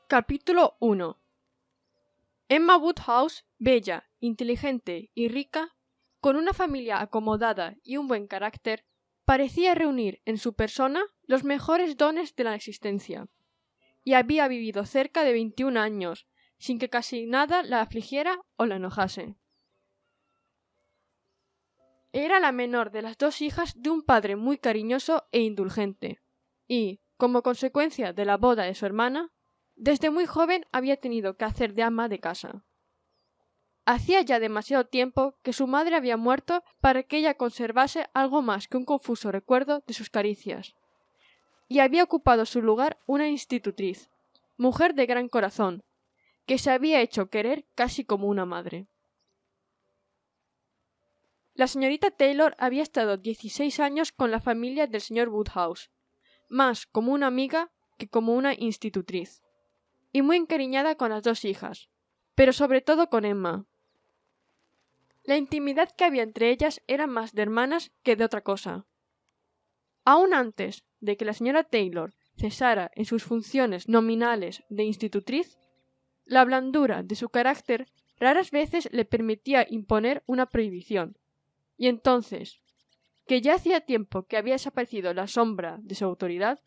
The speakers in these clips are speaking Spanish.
Capítulo 1. Emma Woodhouse, bella, inteligente y rica, con una familia acomodada y un buen carácter, parecía reunir en su persona los mejores dones de la existencia, y había vivido cerca de 21 años, sin que casi nada la afligiera o la enojase. Era la menor de las dos hijas de un padre muy cariñoso e indulgente, y, como consecuencia de la boda de su hermana, desde muy joven había tenido que hacer de ama de casa. Hacía ya demasiado tiempo que su madre había muerto para que ella conservase algo más que un confuso recuerdo de sus caricias, y había ocupado su lugar una institutriz, mujer de gran corazón, que se había hecho querer casi como una madre. La señorita Taylor había estado 16 años con la familia del señor Woodhouse, más como una amiga que como una institutriz, y muy encariñada con las dos hijas, pero sobre todo con Emma. La intimidad que había entre ellas era más de hermanas que de otra cosa. Aún antes de que la señora Taylor cesara en sus funciones nominales de institutriz, la blandura de su carácter raras veces le permitía imponer una prohibición, y entonces, que ya hacía tiempo que había desaparecido la sombra de su autoridad,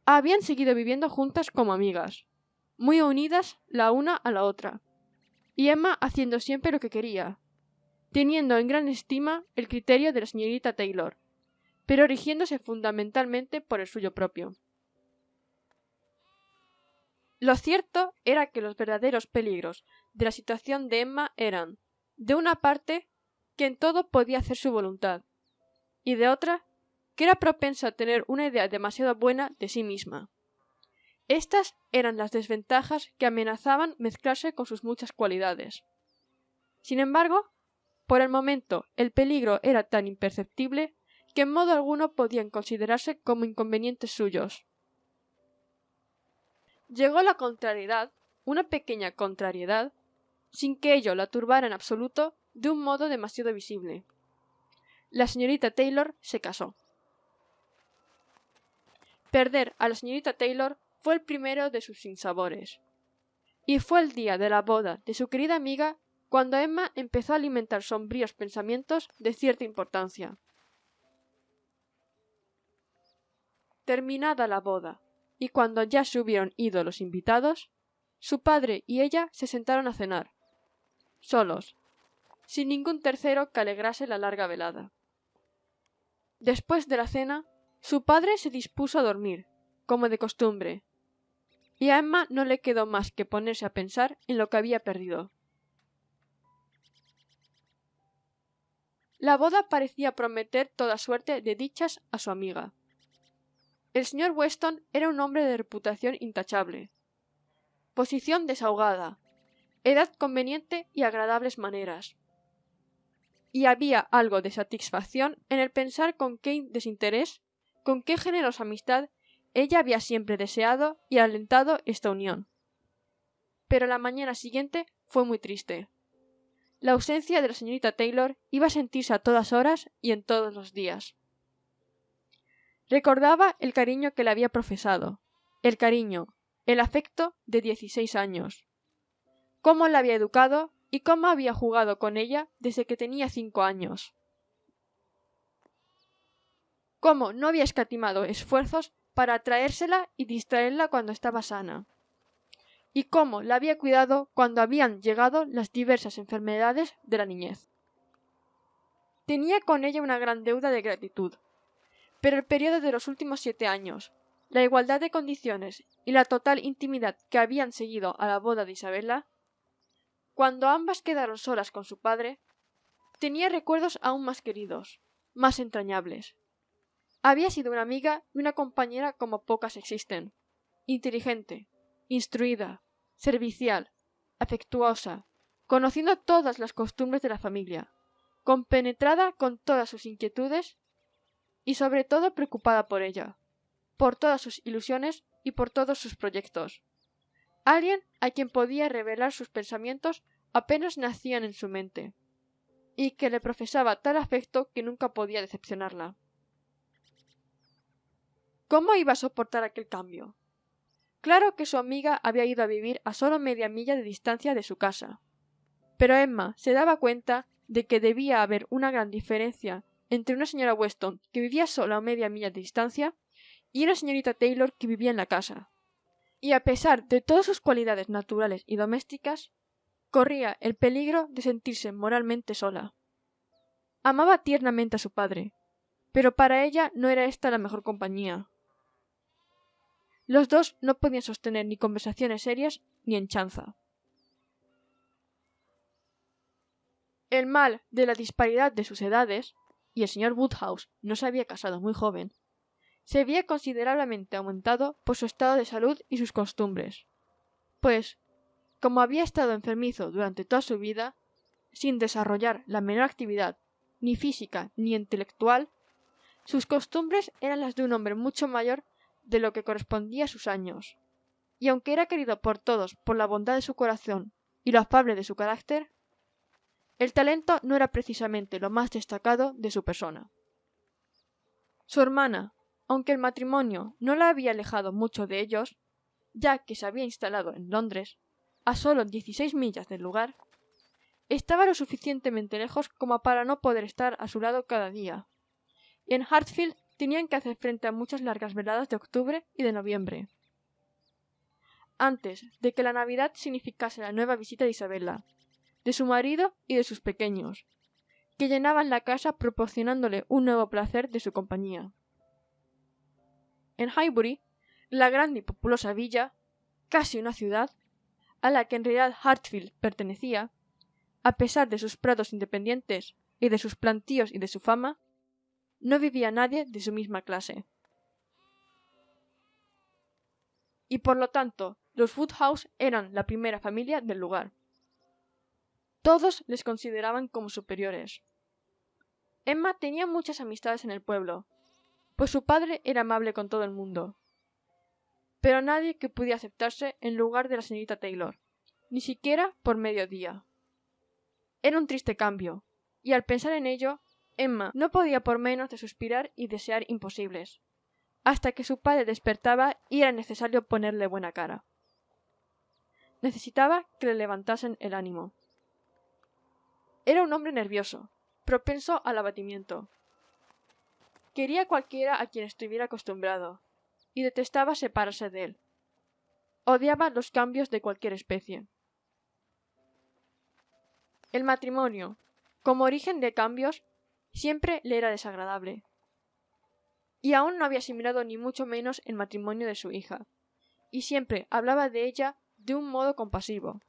habían seguido viviendo juntas como amigas, muy unidas la una a la otra, y Emma haciendo siempre lo que quería, teniendo en gran estima el criterio de la señorita Taylor, pero rigiéndose fundamentalmente por el suyo propio. Lo cierto era que los verdaderos peligros de la situación de Emma eran, de una parte, que en todo podía hacer su voluntad, y de otra, que era propensa a tener una idea demasiado buena de sí misma. Estas eran las desventajas que amenazaban mezclarse con sus muchas cualidades. Sin embargo, por el momento el peligro era tan imperceptible que en modo alguno podían considerarse como inconvenientes suyos. Llegó la contrariedad, una pequeña contrariedad, sin que ello la turbara en absoluto, de un modo demasiado visible. La señorita Taylor se casó. Perder a la señorita Taylor fue el primero de sus sinsabores, y fue el día de la boda de su querida amiga cuando Emma empezó a alimentar sombríos pensamientos de cierta importancia. Terminada la boda, y cuando ya se hubieron ido los invitados, su padre y ella se sentaron a cenar, solos, sin ningún tercero que alegrase la larga velada. Después de la cena, su padre se dispuso a dormir, como de costumbre, y a Emma no le quedó más que ponerse a pensar en lo que había perdido. La boda parecía prometer toda suerte de dichas a su amiga. El señor Weston era un hombre de reputación intachable, posición desahogada, edad conveniente y agradables maneras. Y había algo de satisfacción en el pensar con qué desinterés, con qué generosa amistad ella había siempre deseado y alentado esta unión. Pero la mañana siguiente fue muy triste. La ausencia de la señorita Taylor iba a sentirse a todas horas y en todos los días. Recordaba el cariño que le había profesado, el cariño, el afecto de 16 años. Cómo la había educado y cómo había jugado con ella desde que tenía 5 años. Cómo no había escatimado esfuerzos para atraérsela y distraerla cuando estaba sana. Y cómo la había cuidado cuando habían llegado las diversas enfermedades de la niñez. Tenía con ella una gran deuda de gratitud, pero el periodo de los últimos 7 años, la igualdad de condiciones y la total intimidad que habían seguido a la boda de Isabella, cuando ambas quedaron solas con su padre, tenía recuerdos aún más queridos, más entrañables. Había sido una amiga y una compañera como pocas existen, inteligente, instruida, servicial, afectuosa, conociendo todas las costumbres de la familia, compenetrada con todas sus inquietudes y sobre todo preocupada por ella, por todas sus ilusiones y por todos sus proyectos. Alguien a quien podía revelar sus pensamientos apenas nacían en su mente, y que le profesaba tal afecto que nunca podía decepcionarla. ¿Cómo iba a soportar aquel cambio? Claro que su amiga había ido a vivir a solo media milla de distancia de su casa. Pero Emma se daba cuenta de que debía haber una gran diferencia entre una señora Weston que vivía sola a media milla de distancia y una señorita Taylor que vivía en la casa. Y a pesar de todas sus cualidades naturales y domésticas, corría el peligro de sentirse moralmente sola. Amaba tiernamente a su padre, pero para ella no era esta la mejor compañía. Los dos no podían sostener ni conversaciones serias ni en chanza. El mal de la disparidad de sus edades, y el señor Woodhouse no se había casado muy joven, se había considerablemente aumentado por su estado de salud y sus costumbres, pues, como había estado enfermizo durante toda su vida, sin desarrollar la menor actividad, ni física ni intelectual, sus costumbres eran las de un hombre mucho mayor de lo que correspondía a sus años, y aunque era querido por todos por la bondad de su corazón y lo afable de su carácter, el talento no era precisamente lo más destacado de su persona. Su hermana, aunque el matrimonio no la había alejado mucho de ellos, ya que se había instalado en Londres, a solo 16 millas del lugar, estaba lo suficientemente lejos como para no poder estar a su lado cada día, y en Hartfield tenían que hacer frente a muchas largas veladas de octubre y de noviembre, antes de que la Navidad significase la nueva visita de Isabella, de su marido y de sus pequeños, que llenaban la casa proporcionándole un nuevo placer de su compañía. En Highbury, la grande y populosa villa, casi una ciudad, a la que en realidad Hartfield pertenecía, a pesar de sus prados independientes y de sus plantíos y de su fama, no vivía nadie de su misma clase. Y por lo tanto, los Woodhouse eran la primera familia del lugar. Todos les consideraban como superiores. Emma tenía muchas amistades en el pueblo, pues su padre era amable con todo el mundo, pero nadie que pudiera aceptarse en lugar de la señorita Taylor, ni siquiera por mediodía. Era un triste cambio, y al pensar en ello, Emma no podía por menos de suspirar y desear imposibles, hasta que su padre despertaba y era necesario ponerle buena cara. Necesitaba que le levantasen el ánimo. Era un hombre nervioso, propenso al abatimiento. Quería a cualquiera a quien estuviera acostumbrado, y detestaba separarse de él. Odiaba los cambios de cualquier especie. El matrimonio, como origen de cambios, siempre le era desagradable. Y aún no había asimilado ni mucho menos el matrimonio de su hija, y siempre hablaba de ella de un modo compasivo,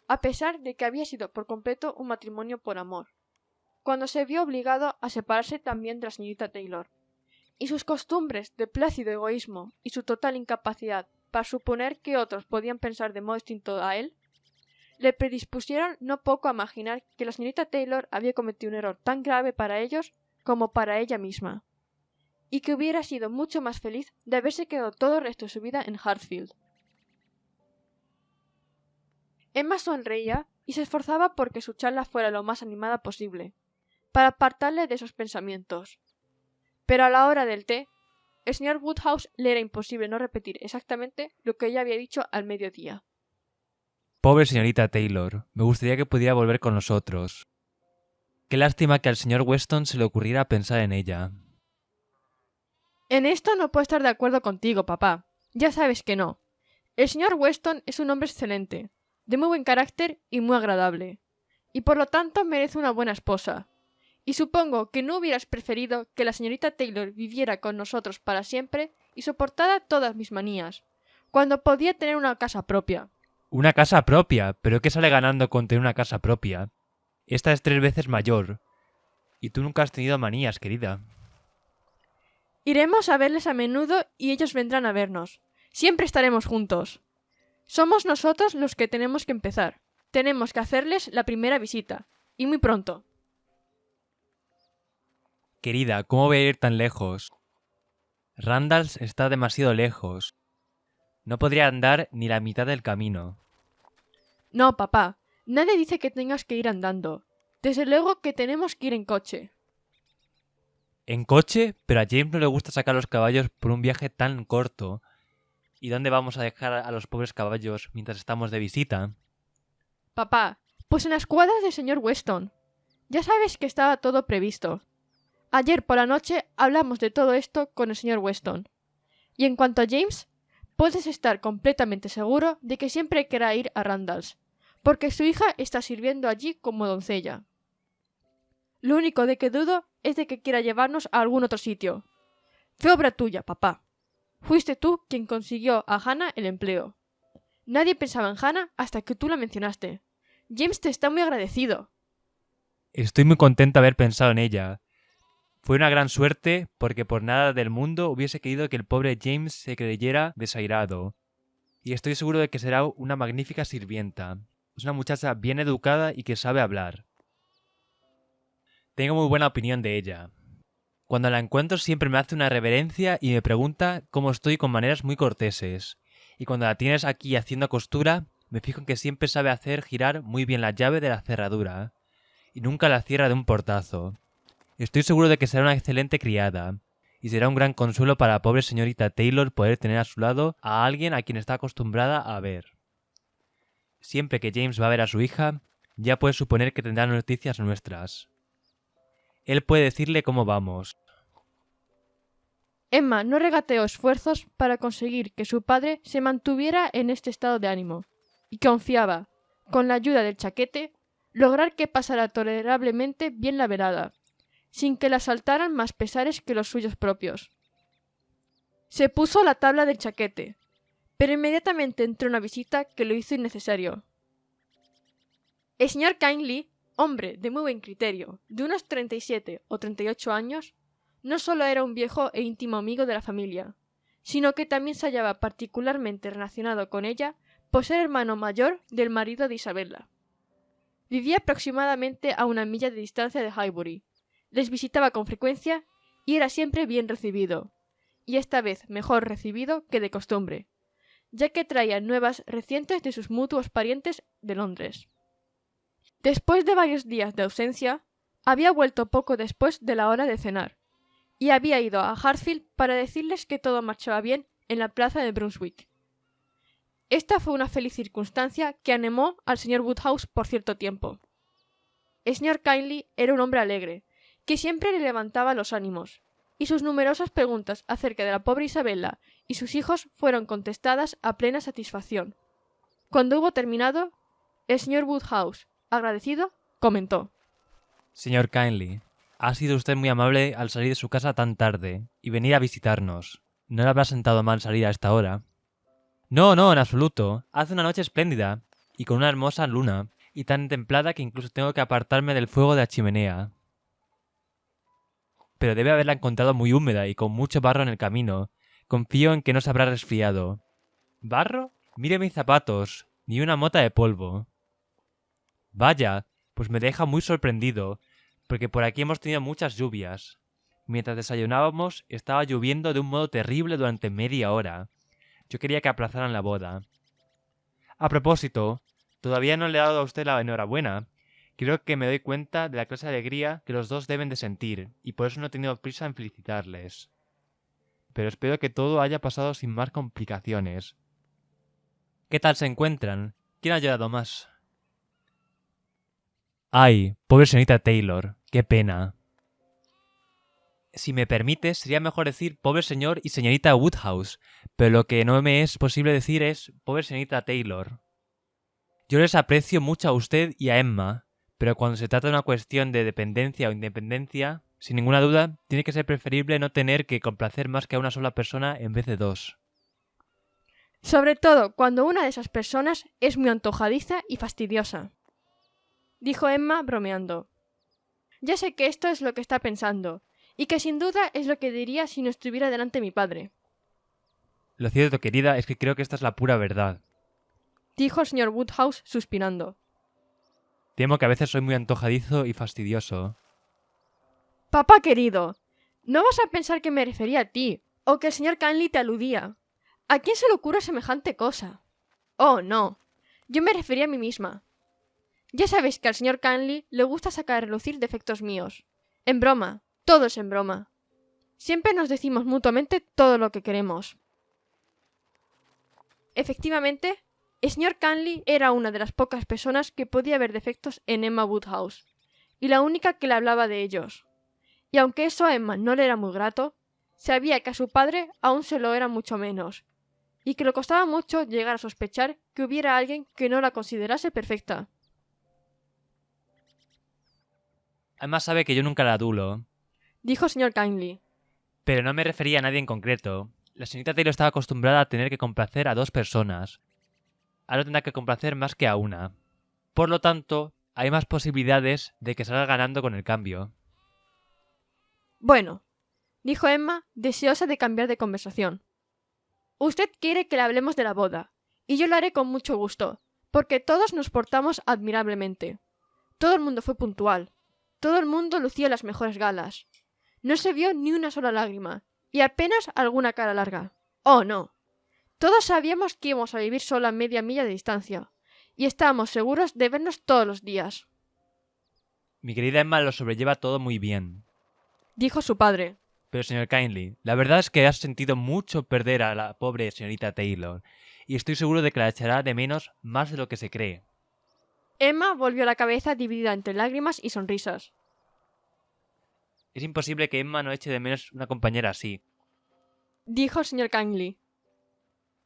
a pesar de que había sido por completo un matrimonio por amor, cuando se vio obligado a separarse también de la señorita Taylor, y sus costumbres de plácido egoísmo y su total incapacidad para suponer que otros podían pensar de modo distinto a él, le predispusieron no poco a imaginar que la señorita Taylor había cometido un error tan grave para ellos como para ella misma, y que hubiera sido mucho más feliz de haberse quedado todo el resto de su vida en Hartfield. Emma sonreía y se esforzaba porque su charla fuera lo más animada posible, para apartarle de esos pensamientos. Pero a la hora del té, el señor Woodhouse le era imposible no repetir exactamente lo que ella había dicho al mediodía. Pobre señorita Taylor, me gustaría que pudiera volver con nosotros. Qué lástima que al señor Weston se le ocurriera pensar en ella. En esto no puedo estar de acuerdo contigo, papá. Ya sabes que no. El señor Weston es un hombre excelente, de muy buen carácter y muy agradable, y por lo tanto merece una buena esposa. Y supongo que no hubieras preferido que la señorita Taylor viviera con nosotros para siempre y soportara todas mis manías, cuando podía tener una casa propia. Una casa propia, pero ¿qué sale ganando con tener una casa propia? Esta es 3 veces mayor. Y tú nunca has tenido manías, querida. Iremos a verles a menudo y ellos vendrán a vernos. Siempre estaremos juntos. Somos nosotros los que tenemos que empezar. Tenemos que hacerles la primera visita. Y muy pronto. Querida, ¿cómo voy a ir tan lejos? Randalls está demasiado lejos. No podría andar ni la mitad del camino. No, papá. Nadie dice que tengas que ir andando. Desde luego que tenemos que ir en coche. ¿En coche? Pero a James no le gusta sacar los caballos por un viaje tan corto. ¿Y dónde vamos a dejar a los pobres caballos mientras estamos de visita? Papá, pues en las cuadras del señor Weston. Ya sabes que estaba todo previsto. Ayer por la noche hablamos de todo esto con el señor Weston. Y en cuanto a James, puedes estar completamente seguro de que siempre querrá ir a Randalls, porque su hija está sirviendo allí como doncella. Lo único de que dudo es de que quiera llevarnos a algún otro sitio. Fue obra tuya, papá. Fuiste tú quien consiguió a Hannah el empleo. Nadie pensaba en Hannah hasta que tú la mencionaste. James te está muy agradecido. Estoy muy contento de haber pensado en ella. Fue una gran suerte porque por nada del mundo hubiese querido que el pobre James se creyera desairado. Y estoy seguro de que será una magnífica sirvienta. Es una muchacha bien educada y que sabe hablar. Tengo muy buena opinión de ella. Cuando la encuentro siempre me hace una reverencia y me pregunta cómo estoy con maneras muy corteses. Y cuando la tienes aquí haciendo costura, me fijo en que siempre sabe hacer girar muy bien la llave de la cerradura. Y nunca la cierra de un portazo. Estoy seguro de que será una excelente criada. Y será un gran consuelo para la pobre señorita Taylor poder tener a su lado a alguien a quien está acostumbrada a ver. Siempre que James va a ver a su hija, ya puede suponer que tendrá noticias nuestras. Él puede decirle cómo vamos. Emma no regateó esfuerzos para conseguir que su padre se mantuviera en este estado de ánimo, y confiaba, con la ayuda del chaquete, lograr que pasara tolerablemente bien la velada, sin que la asaltaran más pesares que los suyos propios. Se puso a la tabla del chaquete, pero inmediatamente entró una visita que lo hizo innecesario. El señor Kindly, hombre de muy buen criterio, de unos 37 o 38 años, no solo era un viejo e íntimo amigo de la familia, sino que también se hallaba particularmente relacionado con ella por ser hermano mayor del marido de Isabella. Vivía aproximadamente a 1 milla de distancia de Highbury, les visitaba con frecuencia y era siempre bien recibido, y esta vez mejor recibido que de costumbre, ya que traía nuevas recientes de sus mutuos parientes de Londres. Después de varios días de ausencia, había vuelto poco después de la hora de cenar, y había ido a Hartfield para decirles que todo marchaba bien en la plaza de Brunswick. Esta fue una feliz circunstancia que animó al señor Woodhouse por cierto tiempo. El señor Kindly era un hombre alegre, que siempre le levantaba los ánimos, y sus numerosas preguntas acerca de la pobre Isabella y sus hijos fueron contestadas a plena satisfacción. Cuando hubo terminado, el señor Woodhouse, agradecido, comentó: Señor Kindly, ha sido usted muy amable al salir de su casa tan tarde y venir a visitarnos. ¿No le habrá sentado mal salir a esta hora? No, en absoluto. Hace una noche espléndida y con una hermosa luna, y tan templada que incluso tengo que apartarme del fuego de la chimenea. Pero debe haberla encontrado muy húmeda y con mucho barro en el camino. Confío en que no se habrá resfriado. ¿Barro? Mire mis zapatos, ni una mota de polvo. Vaya, pues me deja muy sorprendido, porque por aquí hemos tenido muchas lluvias. Mientras desayunábamos, estaba lloviendo de un modo terrible durante media hora. Yo quería que aplazaran la boda. A propósito, todavía no le he dado a usted la enhorabuena. Creo que me doy cuenta de la clase de alegría que los dos deben de sentir, y por eso no he tenido prisa en felicitarles. Pero espero que todo haya pasado sin más complicaciones. ¿Qué tal se encuentran? ¿Quién ha llorado más? Ay, pobre señorita Taylor, qué pena. Si me permite, sería mejor decir pobre señor y señorita Woodhouse, pero lo que no me es posible decir es pobre señorita Taylor. Yo les aprecio mucho a usted y a Emma, pero cuando se trata de una cuestión de dependencia o independencia, sin ninguna duda, tiene que ser preferible no tener que complacer más que a una sola persona en vez de dos. sobre todo cuando una de esas personas es muy antojadiza y fastidiosa, dijo Emma bromeando. Ya sé que esto es lo que está pensando, y que sin duda es lo que diría si no estuviera delante mi padre. Lo cierto, querida, es que creo que esta es la pura verdad. Dijo el señor Woodhouse suspirando. Temo que a veces soy muy antojadizo y fastidioso. Papá querido, no vas a pensar que me refería a ti, o que el señor Canley te aludía. ¿A quién se le ocurre semejante cosa? Oh, no. Yo me refería a mí misma. Ya sabéis que al señor Canley le gusta sacar a relucir defectos míos. En broma, todo es en broma. Siempre nos decimos mutuamente todo lo que queremos. Efectivamente, el señor Canley era una de las pocas personas que podía ver defectos en Emma Woodhouse, y la única que le hablaba de ellos. Y aunque eso a Emma no le era muy grato, sabía que a su padre aún se lo era mucho menos, y que le costaba mucho llegar a sospechar que hubiera alguien que no la considerase perfecta. Emma sabe que yo nunca la adulo, Dijo el señor Canley. pero no me refería a nadie en concreto. La señorita Taylor estaba acostumbrada a tener que complacer a 2 personas. Ahora tendrá que complacer más que a una. Por lo tanto, hay más posibilidades de que salga ganando con el cambio. Bueno, dijo Emma, deseosa de cambiar de conversación. Usted quiere que le hablemos de la boda, y yo lo haré con mucho gusto, porque todos nos portamos admirablemente. Todo el mundo fue puntual. Todo el mundo lucía las mejores galas. No se vio ni una sola lágrima, y apenas alguna cara larga. ¡Oh, no! Todos sabíamos que íbamos a vivir solo a media milla de distancia, y estábamos seguros de vernos todos los días. Mi querida Emma lo sobrelleva todo muy bien. Dijo su padre. Pero señor Kindly, la verdad es que has sentido mucho perder a la pobre señorita Taylor, y estoy seguro de que la echará de menos más de lo que se cree. Emma volvió la cabeza dividida entre lágrimas y sonrisas. Es imposible que Emma no eche de menos una compañera así. Dijo el señor Canley.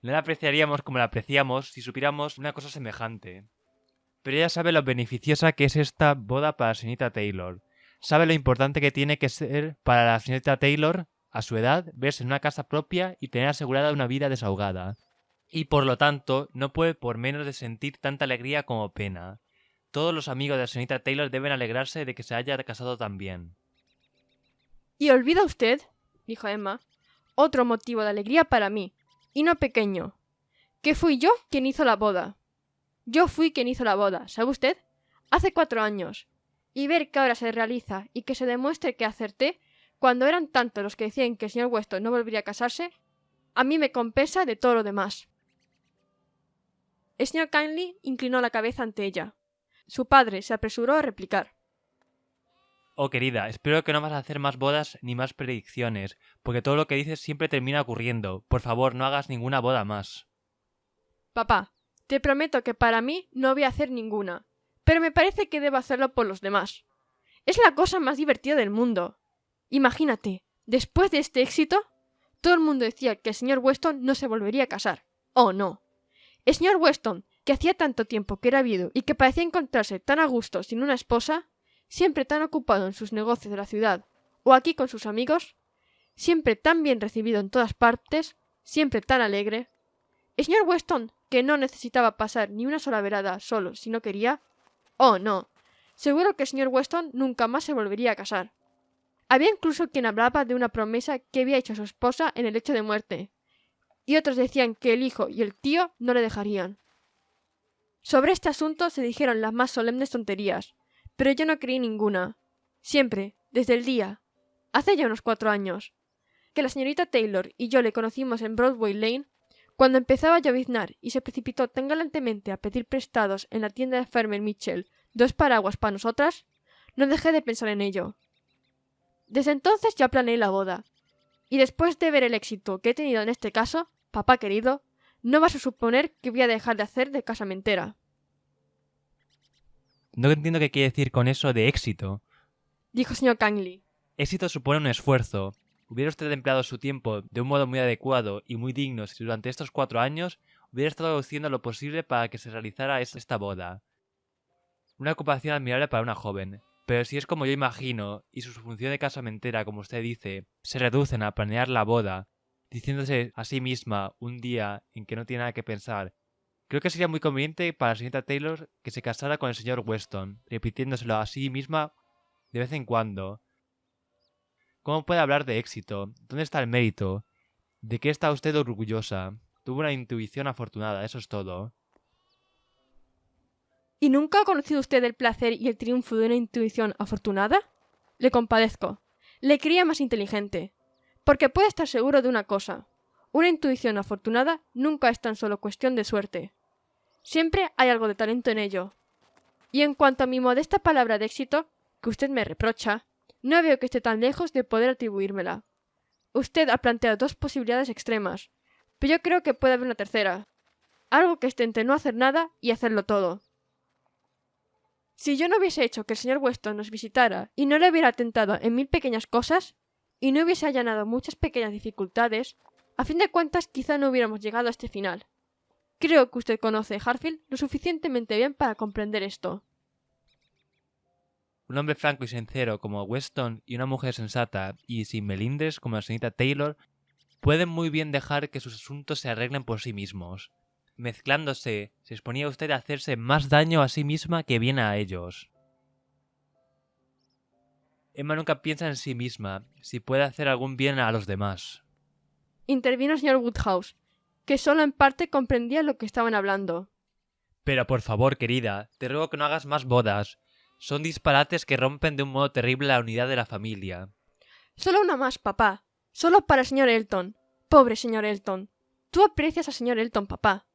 No la apreciaríamos como la apreciamos si supiéramos una cosa semejante. Pero ella sabe lo beneficiosa que es esta boda para la señorita Taylor. Sabe lo importante que tiene que ser para la señorita Taylor, a su edad, verse en una casa propia y tener asegurada una vida desahogada. Y por lo tanto, no puede por menos de sentir tanta alegría como pena. Todos los amigos de la señorita Taylor deben alegrarse de que se haya casado tan bien. Y olvida usted, dijo Emma, otro motivo de alegría para mí, y no pequeño, que fui yo quien hizo la boda. Yo fui quien hizo la boda, ¿sabe usted? Hace 4 años. Y ver que ahora se realiza y que se demuestre que acerté, cuando eran tantos los que decían que el señor Weston no volvería a casarse, a mí me compensa de todo lo demás. El señor Kindly inclinó la cabeza ante ella. Su padre se apresuró a replicar. Oh, querida, espero que no vas a hacer más bodas ni más predicciones, porque todo lo que dices siempre termina ocurriendo. Por favor, no hagas ninguna boda más. Papá, te prometo que para mí no voy a hacer ninguna, pero me parece que debo hacerlo por los demás. Es la cosa más divertida del mundo. Imagínate, después de este éxito, todo el mundo decía que el señor Weston no se volvería a casar. ¡Oh, no! El señor Weston, que hacía tanto tiempo que era viudo y que parecía encontrarse tan a gusto sin una esposa, siempre tan ocupado en sus negocios de la ciudad o aquí con sus amigos, siempre tan bien recibido en todas partes, siempre tan alegre. El señor Weston, que no necesitaba pasar ni una sola velada solo si no quería. Oh, no. Seguro que el señor Weston nunca más se volvería a casar. Había incluso quien hablaba de una promesa que había hecho a su esposa en el lecho de muerte, y otros decían que el hijo y el tío no le dejarían. Sobre este asunto se dijeron las más solemnes tonterías, pero yo no creí ninguna. Siempre, desde el día, hace ya unos 4 años, que la señorita Taylor y yo le conocimos en Broadway Lane, cuando empezaba a lloviznar y se precipitó tan galantemente a pedir prestados en la tienda de Farmer Mitchell 2 paraguas para nosotras, no dejé de pensar en ello. Desde entonces ya planeé la boda, y después de ver el éxito que he tenido en este caso, papá querido, no vas a suponer que voy a dejar de hacer de casamentera. No entiendo qué quiere decir con eso de éxito. Dijo el señor Canley. Éxito supone un esfuerzo. Hubiera usted empleado su tiempo de un modo muy adecuado y muy digno si durante estos 4 años hubiera estado haciendo lo posible para que se realizara esta boda. Una ocupación admirable para una joven. Pero si es como yo imagino, y su función de casamentera, como usted dice, se reducen a planear la boda, diciéndose a sí misma un día en que no tiene nada que pensar, creo que sería muy conveniente para la señorita Taylor que se casara con el señor Weston, repitiéndoselo a sí misma de vez en cuando. ¿Cómo puede hablar de éxito? ¿Dónde está el mérito? ¿De qué está usted orgullosa? Tuvo una intuición afortunada, eso es todo. ¿Y nunca ha conocido usted el placer y el triunfo de una intuición afortunada? Le compadezco. Le creía más inteligente. Porque puede estar seguro de una cosa. Una intuición afortunada nunca es tan solo cuestión de suerte. Siempre hay algo de talento en ello. Y en cuanto a mi modesta palabra de éxito, que usted me reprocha, no veo que esté tan lejos de poder atribuírmela. Usted ha planteado dos posibilidades extremas, pero yo creo que puede haber una tercera. Algo que esté entre no hacer nada y hacerlo todo. Si yo no hubiese hecho que el señor Weston nos visitara y no le hubiera atentado en 1000 pequeñas cosas, y no hubiese allanado muchas pequeñas dificultades, a fin de cuentas quizá no hubiéramos llegado a este final. Creo que usted conoce a Hartfield lo suficientemente bien para comprender esto. Un hombre franco y sincero como Weston y una mujer sensata y sin melindres como la señorita Taylor pueden muy bien dejar que sus asuntos se arreglen por sí mismos. Mezclándose, se exponía usted a hacerse más daño a sí misma que bien a ellos. Emma nunca piensa en sí misma, si puede hacer algún bien a los demás. Intervino el señor Woodhouse, que solo en parte comprendía lo que estaban hablando. Pero por favor, querida, te ruego que no hagas más bodas. Son disparates que rompen de un modo terrible la unidad de la familia. Solo una más, papá. Solo para el señor Elton. Pobre señor Elton. Tú aprecias al señor Elton, papá.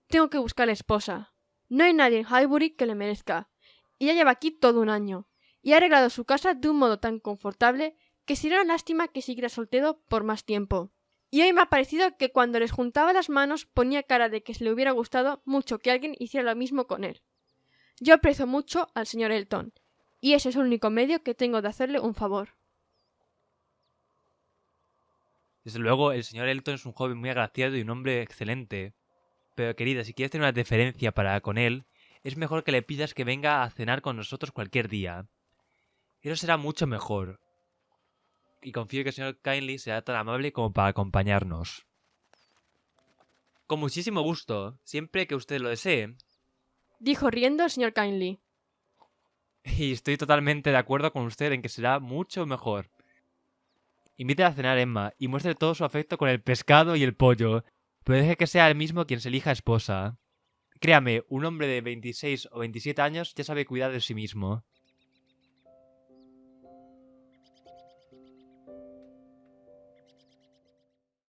Tengo que buscarle esposa. No hay nadie en Highbury que le merezca. Y ya lleva aquí todo un año. Y ha arreglado su casa de un modo tan confortable que sería una lástima que siguiera soltero por más tiempo. Y hoy me ha parecido que cuando les juntaba las manos ponía cara de que se le hubiera gustado mucho que alguien hiciera lo mismo con él. Yo aprecio mucho al señor Elton, y ese es el único medio que tengo de hacerle un favor. Desde luego, el señor Elton es un joven muy agraciado y un hombre excelente. Pero querida, si quieres tener una deferencia para con él, es mejor que le pidas que venga a cenar con nosotros cualquier día. Eso será mucho mejor. Y confío que el señor Kindly será tan amable como para acompañarnos. Con muchísimo gusto, siempre que usted lo desee. Dijo riendo el señor Kindly. Y estoy totalmente de acuerdo con usted en que será mucho mejor. Invite a cenar, Emma, y muestre todo su afecto con el pescado y el pollo, pero deje que sea él mismo quien se elija esposa. Créame, un hombre de 26 o 27 años ya sabe cuidar de sí mismo.